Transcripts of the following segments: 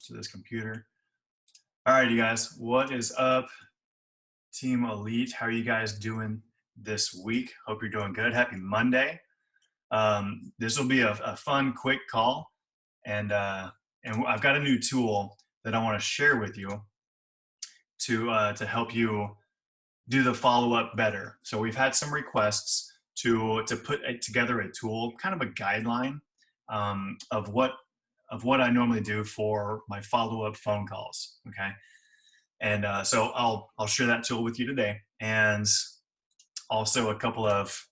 to this computer. All right, you guys, what is up, Team Elite? How are you guys doing this week? Hope you're doing good. Happy Monday. This will be a fun, quick call, and I've got a new tool that I want to share with you to help you do the follow-up better. So we've had some requests to put together a tool, kind of a guideline of what I normally do for my follow-up phone calls. Okay, and so I'll share that tool with you today, and also a couple of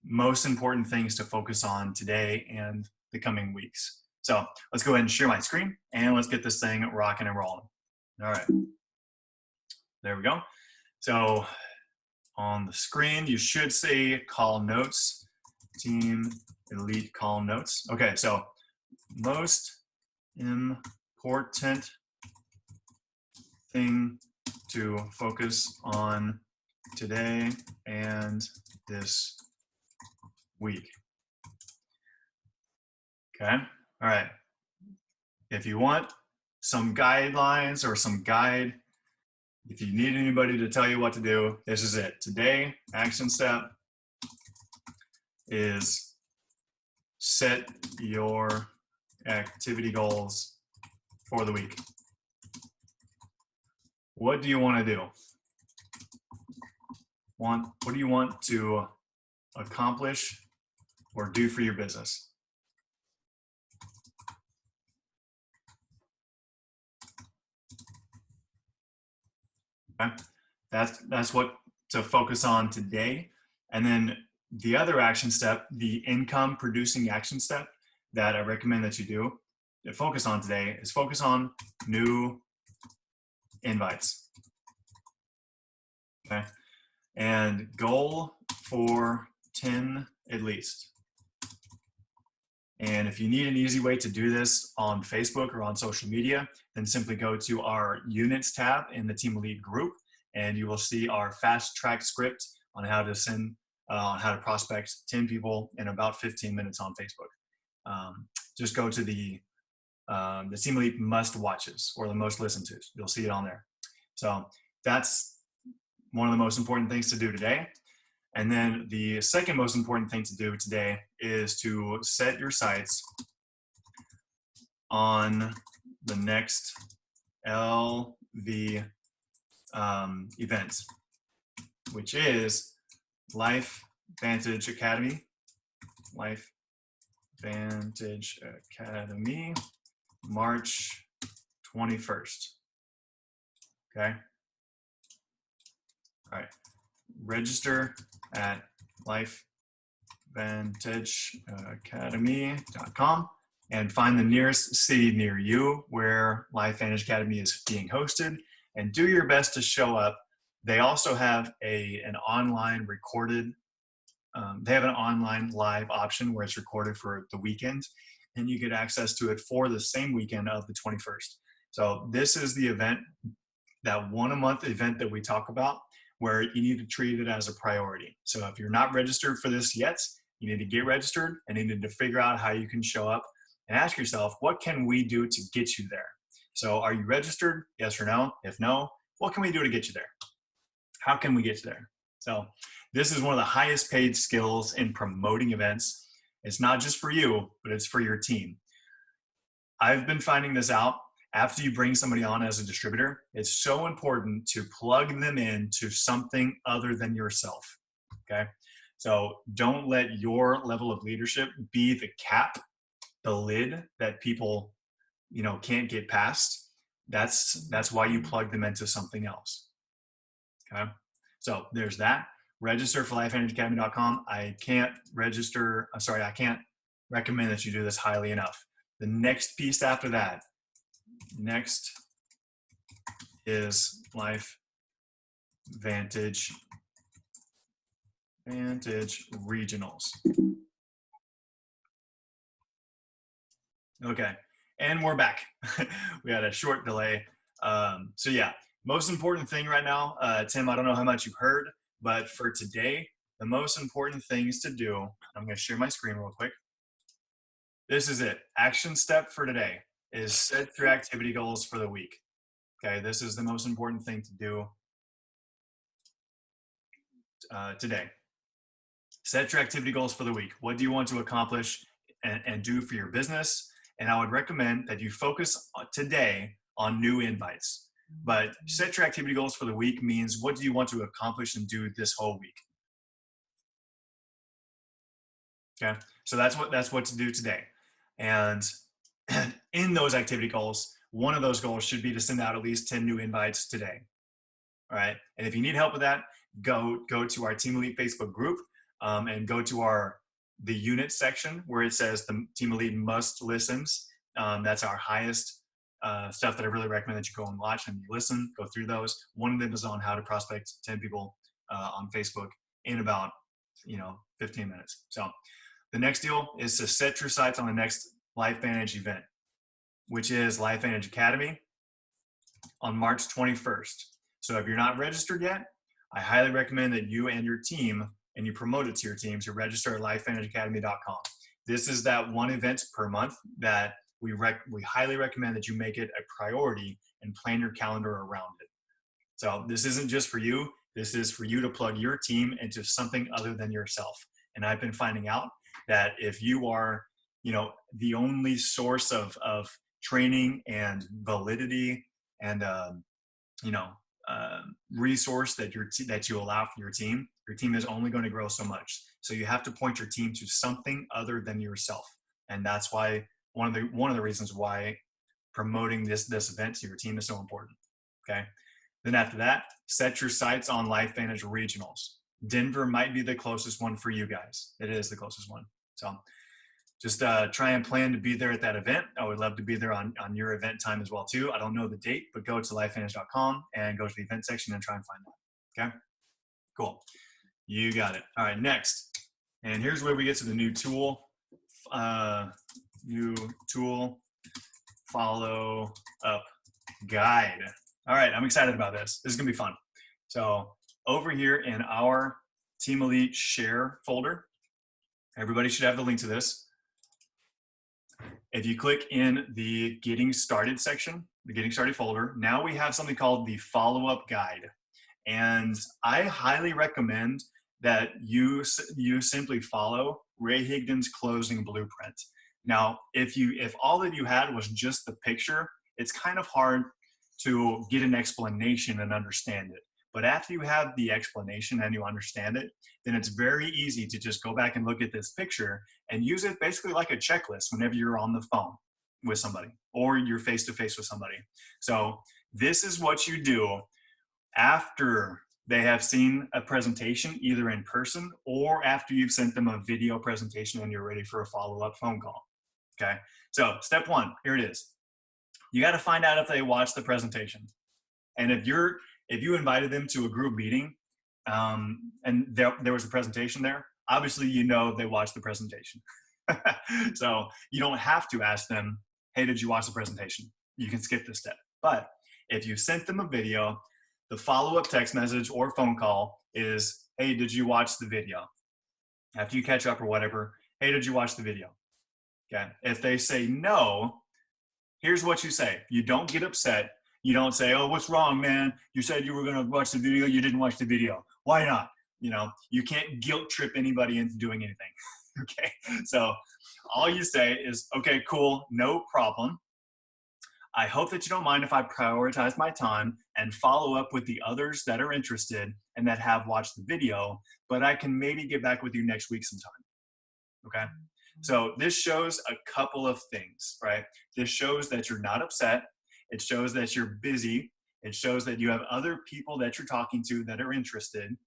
most important things to focus on today and the coming weeks. So let's go ahead and share my screen, and let's get this thing rocking and rolling. All right, there we go. So on the screen, you should see call notes, Team Elite call notes. Okay, so most important thing to focus on today and this week. Okay, all right. If you want some guidelines or some guide, if you need anybody to tell you what to do, this is it. Today, action step is set your activity goals for the week. What do you want to do? What do you want to accomplish or do for your business? Okay, that's what to focus on today. And then the other action step, the income producing action step that I recommend that you do to focus on today is focus on new invites. Okay, and goal for 10 at least. And if you need an easy way to do this on Facebook or on social media, then simply go to our units tab in the Team Elite group, and you will see our fast track script on how to send, on how to prospect 10 people in about 15 minutes on Facebook. Just go to the Team Elite must watches or the most listened tos. You'll see it on there. So that's one of the most important things to do today. And then the second most important thing to do today is to set your sights on the next LV event, which is Life Vantage Academy. Life Vantage Academy, March 21st. Okay. All right. Register at lifevantageacademy.com and find the nearest city near you where Life Vantage Academy is being hosted, and do your best to show up. They also have an online recorded, they have an online live option where it's recorded for the weekend, and you get access to it for the same weekend of the 21st. So this is the event, that one a month event that we talk about, where you need to treat it as a priority. So if you're not registered for this yet, you need to get registered and you need to figure out how you can show up and ask yourself, what can we do to get you there? So are you registered? Yes or no? If no, what can we do to get you there? How can we get you there? So this is one of the highest paid skills in promoting events. It's not just for you, but it's for your team. I've been finding this out. After you bring somebody on as a distributor, it's so important to plug them into something other than yourself, okay? So don't let your level of leadership be the cap, the lid that people, can't get past. That's why you plug them into something else, okay? So there's that. Register for lifevantageacademy.com. I can't recommend that you do this highly enough. The next piece after that, next is Life Vantage Regionals. Okay, and we're back. We had a short delay. So yeah, most important thing right now, Tim, I don't know how much you heard, but for today, the most important things to do, I'm going to share my screen real quick. This is it. Action step for today. is set your activity goals for the week. Okay, this is the most important thing to do today. Set your activity goals for the week. What do you want to accomplish and do for your business? And I would recommend that you focus today on new invites. But set your activity goals for the week means, what do you want to accomplish and do this whole week? Okay, so that's what to do today. And in those activity goals, one of those goals should be to send out at least 10 new invites today. All right, and if you need help with that, go to our Team Elite Facebook group and go to the unit section where it says the Team Elite must listens. That's our highest stuff that I really recommend that you go and watch and listen, go through those. One of them is on how to prospect 10 people on Facebook in about 15 minutes. So the next deal is to set your sights on the next LifeVantage event, which is LifeVantage Academy on March 21st. So if you're not registered yet, I highly recommend that you and your team, and you promote it to your team, to register at lifevantageacademy.com. This is that one event per month that we highly recommend that you make it a priority and plan your calendar around it. So this isn't just for you. This is for you to plug your team into something other than yourself. And I've been finding out that if you are, the only source of training and validity and resource that you allow for your team is only going to grow so much. So you have to point your team to something other than yourself, and that's why one of the reasons why promoting this event to your team is so important. Okay. Then after that, set your sights on LifeVantage Regionals. Denver might be the closest one for you guys. It is the closest one. So just try and plan to be there at that event. I would love to be there on your event time as well too. I don't know the date, but go to lifevantage.com and go to the event section and try and find that. Okay, cool. You got it. All right, next. And here's where we get to the new tool. Follow up guide. All right, I'm excited about this. This is gonna be fun. So over here in our Team Elite share folder, everybody should have the link to this. If you click in the Getting Started section, the Getting Started folder, now we have something called the follow-up guide. And I highly recommend that you simply follow Ray Higdon's closing blueprint. Now, if all that you had was just the picture, it's kind of hard to get an explanation and understand it. But after you have the explanation and you understand it, then it's very easy to just go back and look at this picture and use it basically like a checklist whenever you're on the phone with somebody or you're face-to-face with somebody. So this is what you do after they have seen a presentation, either in person or after you've sent them a video presentation and you're ready for a follow-up phone call. Okay, so step one, here it is. You got to find out if they watched the presentation. And if you invited them to a group meeting and there was a presentation there, obviously they watched the presentation. So you don't have to ask them, hey, did you watch the presentation? You can skip this step. But if you sent them a video, the follow-up text message or phone call is, hey, did you watch the video? After you catch up or whatever, hey, did you watch the video? Okay. If they say no, here's what you say. You don't get upset. You don't say, oh, what's wrong, man? You said you were going to watch the video. You didn't watch the video. Why not? You can't guilt trip anybody into doing anything. Okay. So all you say is, okay, cool. No problem. I hope that you don't mind if I prioritize my time and follow up with the others that are interested and that have watched the video, but I can maybe get back with you next week sometime. Okay. So this shows a couple of things, right? This shows that you're not upset. It shows that you're busy. It shows that you have other people that you're talking to that are interested.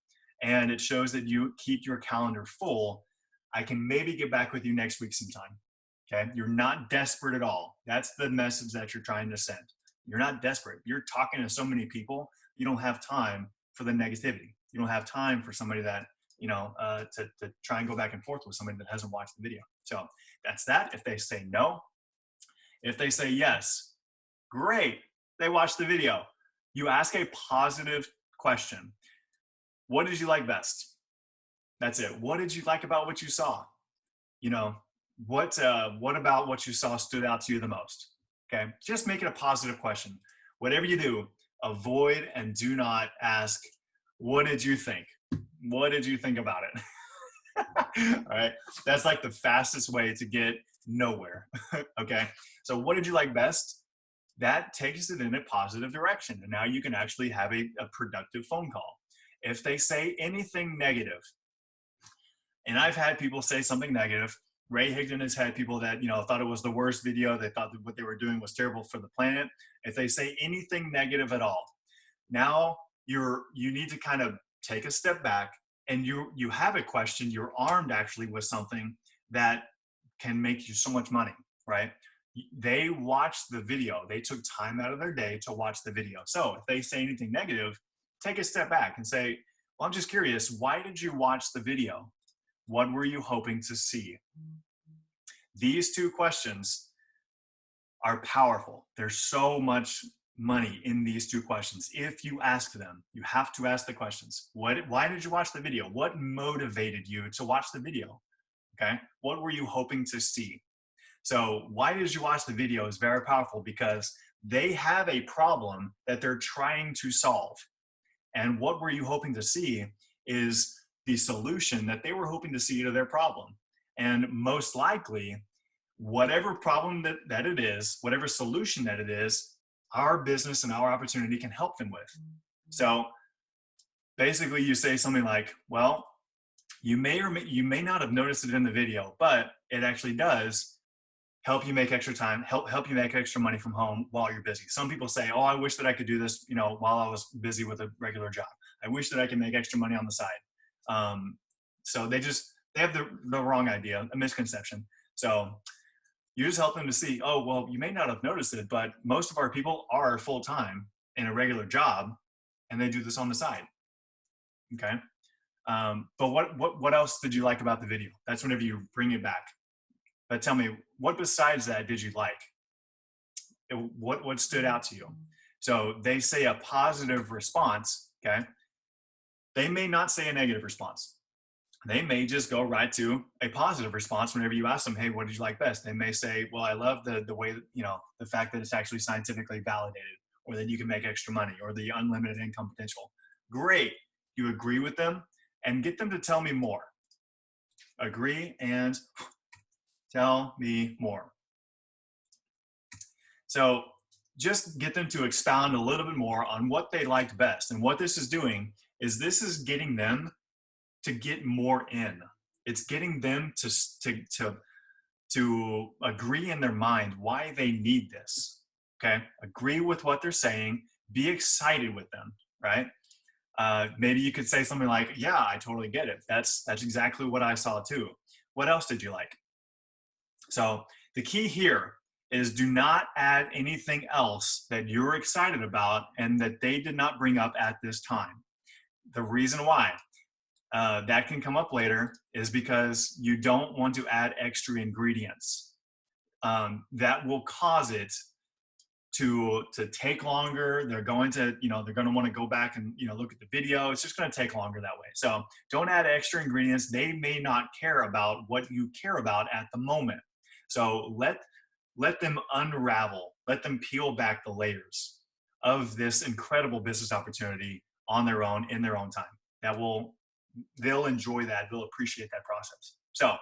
And it shows that you keep your calendar full. I can maybe get back with you next week sometime. Okay. You're not desperate at all. That's the message that you're trying to send. You're not desperate. You're talking to so many people. You don't have time for the negativity. You don't have time for somebody that, to try and go back and forth with somebody that hasn't watched the video. So that's that. If they say no, if they say yes, great. They watched the video. You ask a positive question. What did you like best? That's it. What did you like about what you saw? What about what you saw stood out to you the most? Okay, just make it a positive question. Whatever you do, avoid and do not ask, what did you think? What did you think about it? All right, that's like the fastest way to get nowhere. Okay, so what did you like best? That takes it in a positive direction. And now you can actually have a productive phone call. If they say anything negative, and I've had people say something negative. Ray Higdon has had people that, thought it was the worst video. They thought that what they were doing was terrible for the planet. If they say anything negative at all, now you need to kind of take a step back, and you have a question. You're armed actually with something that can make you so much money, right? They watched the video. They took time out of their day to watch the video. So if they say anything negative, take a step back and say, well, I'm just curious, why did you watch the video? What were you hoping to see? These two questions are powerful. There's so much money in these two questions. If you ask them, you have to ask the questions. Why did you watch the video? What motivated you to watch the video? Okay. What were you hoping to see? So why did you watch the video is very powerful, because they have a problem that they're trying to solve. And what were you hoping to see is the solution that they were hoping to see to their problem. And most likely, whatever problem that it is, whatever solution that it is, our business and our opportunity can help them with. So basically you say something like, well, you may not have noticed it in the video, but it actually does help you make extra time, help you make extra money from home while you're busy. Some people say, oh, I wish that I could do this, while I was busy with a regular job. I wish that I could make extra money on the side. So they have the wrong idea, a misconception. So you just help them to see, oh, well, you may not have noticed it, but most of our people are full-time in a regular job, and they do this on the side. Okay. But what else did you like about the video? That's whenever you bring it back. But tell me, what besides that did you like? What stood out to you? So they say a positive response, okay? They may not say a negative response. They may just go right to a positive response whenever you ask them, hey, what did you like best? They may say, well, I love the way that, the fact that it's actually scientifically validated, or that you can make extra money, or the unlimited income potential. Great. You agree with them, and get them to tell me more. Agree and tell me more. So just get them to expound a little bit more on what they liked best. And what this is doing is this is getting them to get more in. It's getting them to agree in their mind why they need this. Okay, agree with what they're saying. Be excited with them, right? Maybe you could say something like, yeah, I totally get it. That's exactly what I saw too. What else did you like? So the key here is do not add anything else that you're excited about and that they did not bring up at this time. The reason why that can come up later is because you don't want to add extra ingredients. That will cause it to take longer. They're going to want to go back and look at the video. It's just going to take longer that way. So don't add extra ingredients. They may not care about what you care about at the moment. So let them unravel, let them peel back the layers of this incredible business opportunity on their own, in their own time. They'll enjoy that. They'll appreciate that process. So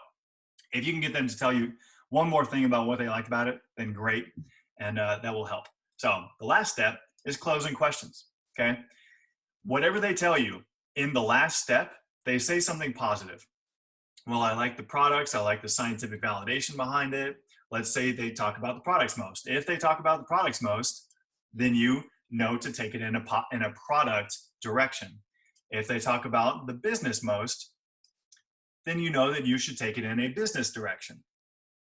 if you can get them to tell you one more thing about what they like about it, then great. And that will help. So the last step is closing questions. Okay. Whatever they tell you in the last step, they say something positive. Well, I like the products. I like the scientific validation behind it. Let's say they talk about the products most. If they talk about the products most, then you know to take it in a product direction. If they talk about the business most, then you know that you should take it in a business direction.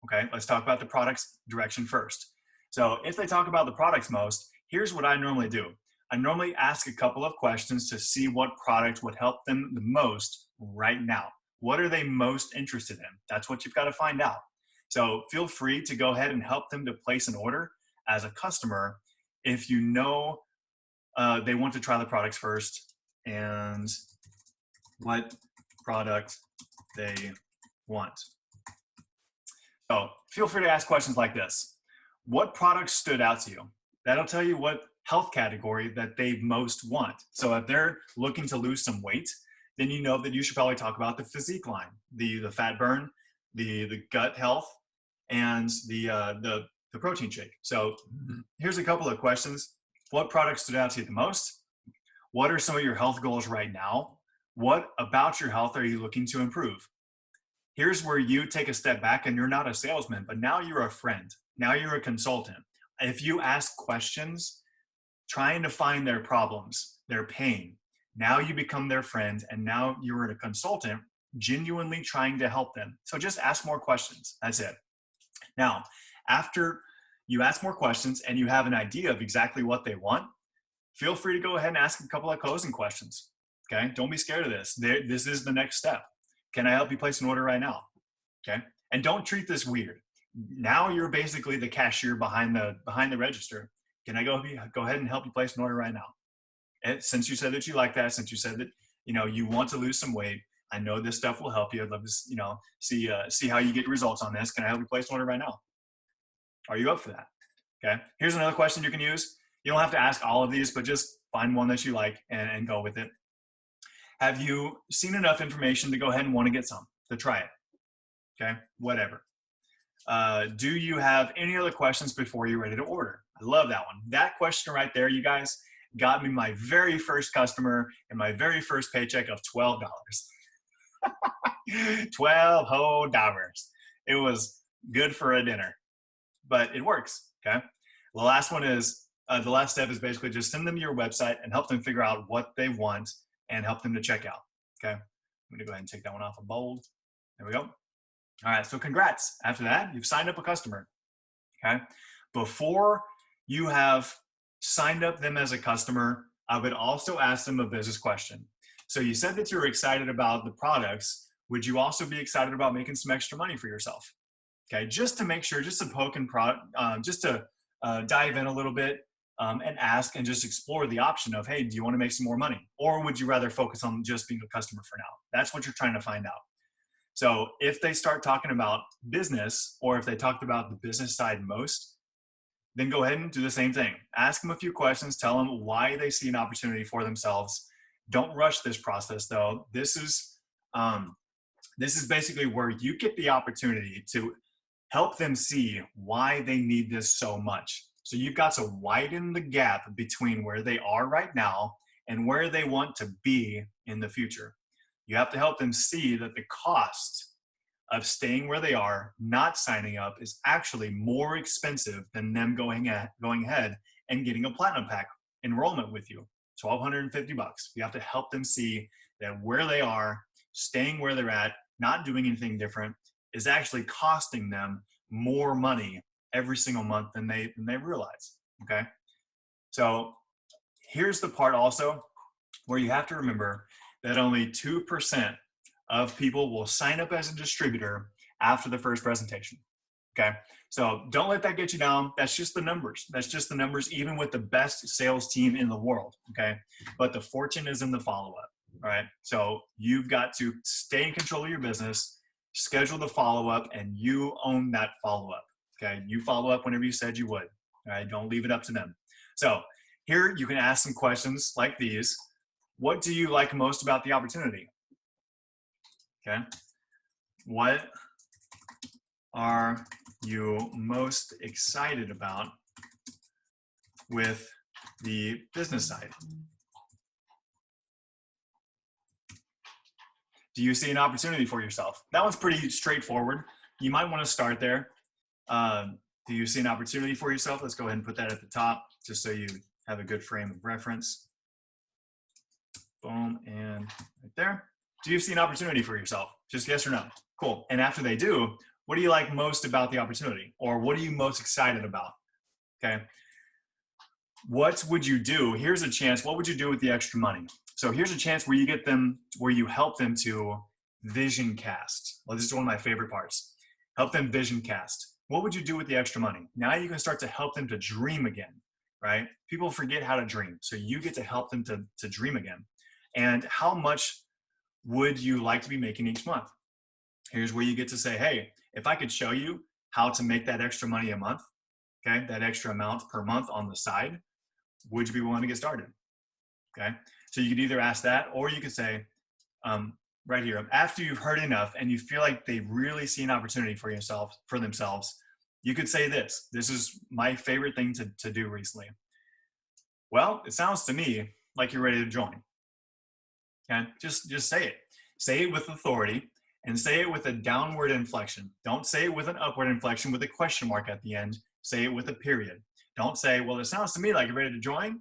Okay, let's talk about the products direction first. So if they talk about the products most, here's what I normally do. I normally ask a couple of questions to see what product would help them the most right now. What are they most interested in? That's what you've got to find out. So feel free to go ahead and help them to place an order as a customer if you know they want to try the products first and what product they want. So feel free to ask questions like this. what products stood out to you? That'll tell you what health category that they most want. So if they're looking to lose some weight, then you know that you should probably talk about the physique line, the fat burn, the gut health, and the protein shake. So here's a couple of questions. What products stood out to you the most? What are some of your health goals right now? What about your health are you looking to improve? Here's where you take a step back and you're not a salesman, but now you're a friend. Now you're a consultant. If you ask questions, trying to find their problems, their pain, now you become their friend and now you're a consultant genuinely trying to help them. So just ask more questions. That's it. Now, after you ask more questions and you have an idea of exactly what they want, feel free to go ahead and ask a couple of closing questions. Okay, don't be scared of this. This is the next step. Can I help you place an order right now? Okay, and don't treat this weird. Now you're basically the cashier behind the register. Can I go ahead and help you place an order right now? And since you said that you like that, since you said that you want to lose some weight, I know this stuff will help you. I'd love to see how you get results on this. Can I help you place an order right now? Are you up for that? Okay. Here's another question you can use. You don't have to ask all of these, but just find one that you like and go with it. Have you seen enough information to go ahead and want to get some, to try it? Okay, whatever. Do you have any other questions before you're ready to order? I love that one. That question right there, you guys, got me my very first customer and my very first paycheck of $12. $12 whole dollars. It was good for a dinner, but it works, okay? The last one is, the last step is basically just send them your website and help them figure out what they want and help them to check out, okay? I'm gonna go ahead and take that one off of bold. There we go. All right, so congrats. After that, you've signed up a customer, okay? Before you have signed up them as a customer, I would also ask them a business question. So you said that you're excited about the products. Would you also be excited about making some extra money for yourself? Okay, just to make sure, just to poke and prod, just to dive in a little bit and ask and just explore the option of, hey, do you want to make some more money? Or would you rather focus on just being a customer for now? That's what you're trying to find out. So if they start talking about business, or if they talked about the business side most, then go ahead and do the same thing. Ask them a few questions, tell them why they see an opportunity for themselves. Don't rush this process though. This is basically where you get the opportunity to help them see why they need this so much. So you've got to widen the gap between where they are right now and where they want to be in the future. You have to help them see that the cost of staying where they are, not signing up, is actually more expensive than them going ahead and getting a platinum pack enrollment with you. $1,250. You have to help them see that where they are, staying where they're at, not doing anything different, is actually costing them more money every single month than they realize. Okay. So here's the part also where you have to remember that only 2% of people will sign up as a distributor after the first presentation. Okay. So don't let that get you down. That's just the numbers. That's just the numbers, even with the best sales team in the world. Okay. But the fortune is in the follow-up. All right. So you've got to stay in control of your business, schedule the follow-up, and you own that follow-up. Okay. You follow up whenever you said you would. All right. Don't leave it up to them. So here you can ask some questions like these. What do you like most about the opportunity? Okay. What are you most excited about with the business side? Do you see an opportunity for yourself? That one's pretty straightforward. You might want to start there. Do you see an opportunity for yourself? Let's go ahead and put that at the top just so you have a good frame of reference. Boom, and right there. Do you see an opportunity for yourself? Just yes or no. Cool. And after they do, what do you like most about the opportunity? Or what are you most excited about? Okay. What would you do? Here's a chance. What would you do with the extra money? So here's a chance where you help them to vision cast. Well, this is one of my favorite parts. Help them vision cast. What would you do with the extra money? Now you can start to help them to dream again, right? People forget how to dream. So you get to help them to dream again. And how much would you like to be making each month? Here's where you get to say, hey, if I could show you how to make that extra money a month, okay, that extra amount per month on the side, would you be willing to get started? Okay, so you could either ask that, or you could say, right here, after you've heard enough and you feel like they really see an opportunity for themselves, you could say this. This is my favorite thing to do recently. Well, it sounds to me like you're ready to join. Okay, just say it. Say it with authority, and say it with a downward inflection. Don't say it with an upward inflection with a question mark at the end. Say it with a period. Don't say, well, it sounds to me like you're ready to join.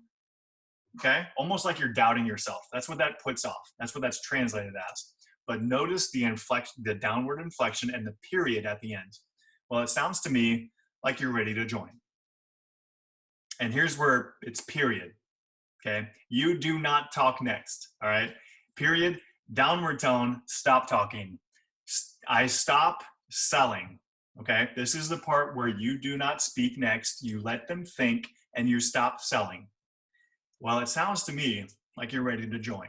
Okay, almost like you're doubting yourself. That's what that puts off. That's what that's translated as. But notice the inflection, the downward inflection, and the period at the end. Well, it sounds to me like you're ready to join. And here's where it's period. Okay, you do not talk next. All right, period. Downward tone. Stop talking. I stop selling. Okay, this is the part where you do not speak next. You let them think, and you stop selling. Well, it sounds to me like you're ready to join.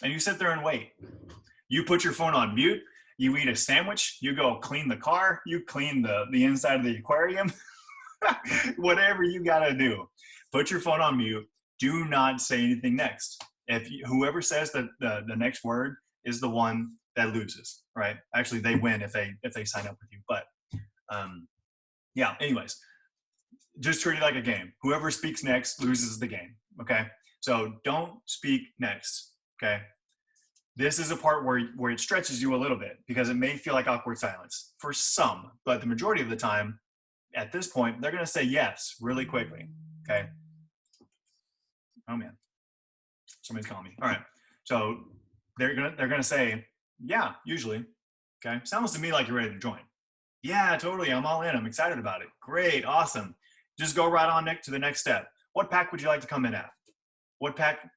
And you sit there and wait. You put your phone on mute, you eat a sandwich, you go clean the car, you clean the inside of the aquarium, whatever you gotta do. Put your phone on mute, do not say anything next. Whoever says that the next word is the one that loses, right? Actually, they win if they sign up with you. But yeah, anyways, just treat it like a game. Whoever speaks next loses the game, okay? So don't speak next, okay? This is a part where it stretches you a little bit because it may feel like awkward silence for some, but the majority of the time, at this point, they're gonna say yes really quickly, okay? Oh man, somebody's calling me. All right, so they're gonna say, yeah, usually, okay? Sounds to me like you're ready to join. Yeah, totally, I'm all in, I'm excited about it. Great, awesome. Just go right on to the next step. What pack would you like to come in at? What pack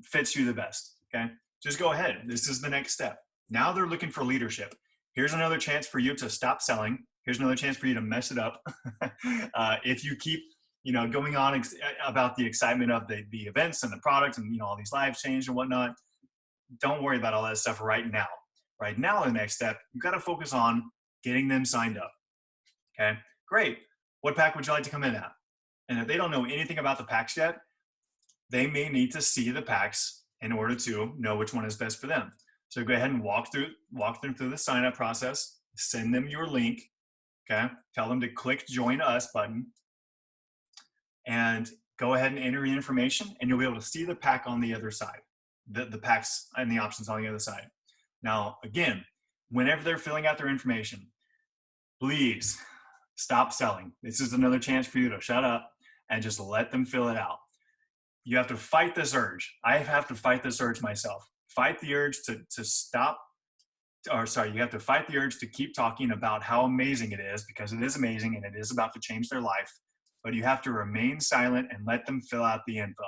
fits you the best, okay? Just go ahead. This is the next step. Now they're looking for leadership. Here's another chance for you to stop selling. Here's another chance for you to mess it up. If you keep, going on about the excitement of the events and the products and, all these lives change and whatnot, don't worry about all that stuff right now. Right now, the next step, you've got to focus on getting them signed up. Okay, great. What pack would you like to come in at? And if they don't know anything about the packs yet, they may need to see the packs in order to know which one is best for them. So go ahead and walk them through the sign up process, send them your link, okay? Tell them to click join us button and go ahead and enter your information and you'll be able to see the pack on the other side, the packs and the options on the other side. Now, again, whenever they're filling out their information, please stop selling. This is another chance for you to shut up and just let them fill it out. You have to fight this urge. I have to fight this urge myself. Fight the urge to stop, or sorry, you have to fight the urge to keep talking about how amazing it is, because it is amazing and it is about to change their life. But you have to remain silent and let them fill out the info.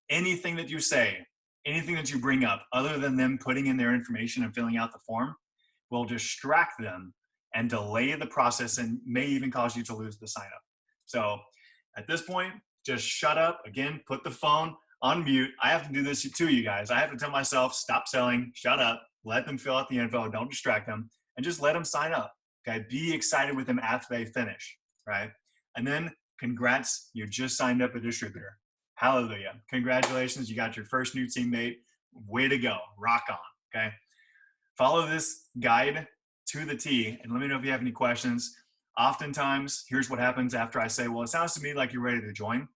Anything that you say, anything that you bring up, other than them putting in their information and filling out the form, will distract them and delay the process and may even cause you to lose the sign up. So at this point, just shut up. Again, put the phone on mute. I have to do this to you guys. I have to tell myself, stop selling, shut up, let them fill out the info, don't distract them, and just let them sign up. Okay, be excited with them after they finish, right? And then congrats, you just signed up a distributor. Hallelujah. Congratulations, you got your first new teammate. Way to go, rock on, okay? Follow this guide to the T and let me know if you have any questions. Oftentimes, here's what happens after I say, well, it sounds to me like you're ready to join.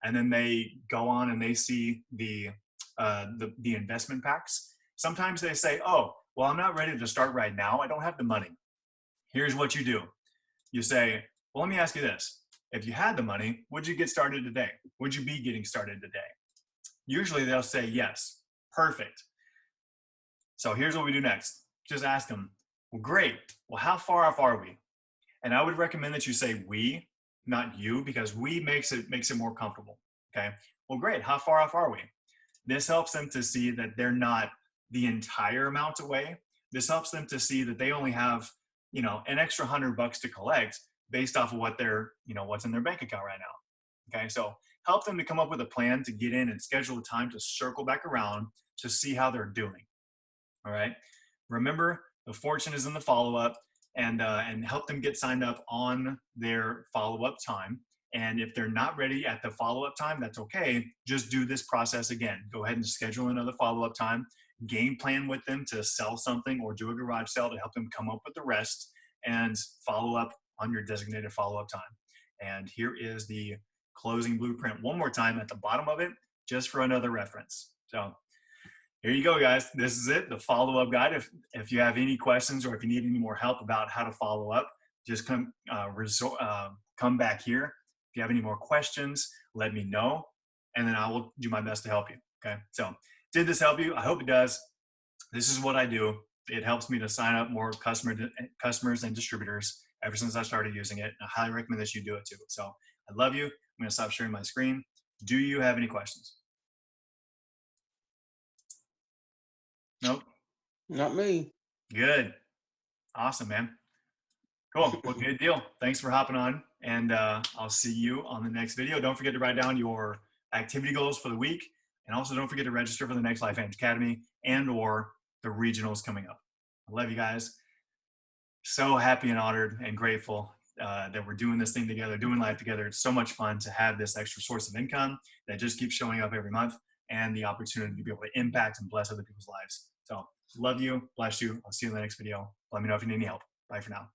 And then they go on and they see the investment packs. Sometimes they say, oh, well, I'm not ready to start right now. I don't have the money. Here's what you do. You say, well, let me ask you this. If you had the money, would you get started today? Would you be getting started today? Usually they'll say yes. Perfect. So here's what we do next. Just ask them, well, great. Well, how far off are we? And I would recommend that you say we, not you, because we makes it more comfortable, okay? Well, great, how far off are we? This helps them to see that they're not the entire amount away. This helps them to see that they only have, an extra $100 to collect based off of what they're, what's in their bank account right now, okay? So help them to come up with a plan to get in and schedule a time to circle back around to see how they're doing, all right? Remember, the fortune is in the follow-up. and help them get signed up on their follow-up time. And if they're not ready at the follow-up time, that's okay. Just do this process again. Go ahead and schedule another follow-up time, game plan with them to sell something or do a garage sale to help them come up with the rest, and follow up on your designated follow-up time. And here is the closing blueprint one more time at the bottom of it, just for another reference. So here you go, guys. This is it, the follow-up guide. If you have any questions or if you need any more help about how to follow up, just come back here. If you have any more questions, let me know, and then I will do my best to help you. Okay. So did this help you? I hope it does. This is what I do. It helps me to sign up more customers and distributors ever since I started using it. I highly recommend that you do it too. So I love you. I'm going to stop sharing my screen. Do you have any questions? Nope. Not me. Good. Awesome, man. Cool. Well, good deal. Thanks for hopping on, and I'll see you on the next video. Don't forget to write down your activity goals for the week, and also don't forget to register for the next LifeVantage Academy and or the regionals coming up. I love you guys. So happy and honored and grateful that we're doing this thing together, doing life together. It's so much fun to have this extra source of income that just keeps showing up every month, and the opportunity to be able to impact and bless other people's lives. So love you, bless you. I'll see you in the next video. Let me know if you need any help. Bye for now.